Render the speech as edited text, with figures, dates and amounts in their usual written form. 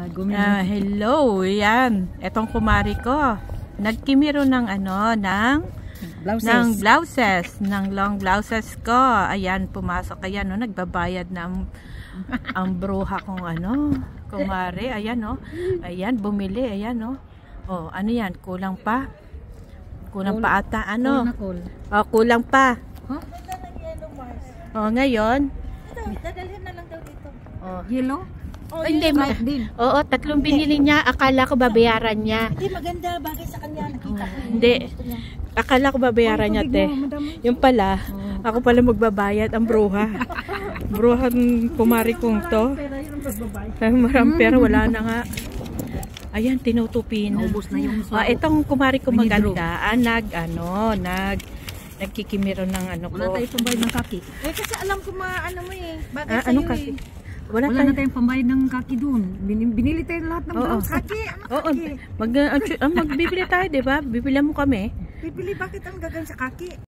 Hello, yan. Etong kumari ko. Nagkimiro ng blouses, ng long blouses ko. Ayan, pumasok. Ayan, no, nagbabayad na ang bruha kong kumari. Ayan, no. Ayan, bumili. Ayan, no. Oh, ano yan? Kulang pa? Kulang pa ata. Ano? Oh, kulang pa. Oh, ngayon. Dadalhin na lang daw dito. Oh, Yellow? Oh, hindi, oo, 3 binili niya. Akala ko babayaran niya. Hindi, maganda. Bagay sa kanya. Nakita ko. Hindi. Akala ko babayaran niya, te. Yung pala, ako pala magbabayad. Ang bruha. Bruha ng kumari kong to. Maraming pera, wala na nga. Ayan, tinutupi na. Naubos na yung itong kumari ko maganda, nagkikimiro ng ko. Wala tayong pambayad ng kaki. Kasi alam ko mo eh. Bagay sa'yo Anong kaki? Wala na tayong pambayad ng kaki doon. Binili tayo lahat ng blouse. Kaki, kaki? Magbibili tayo, di ba? Bibili mo kami. Bibili, bakit ang gagang sa kaki?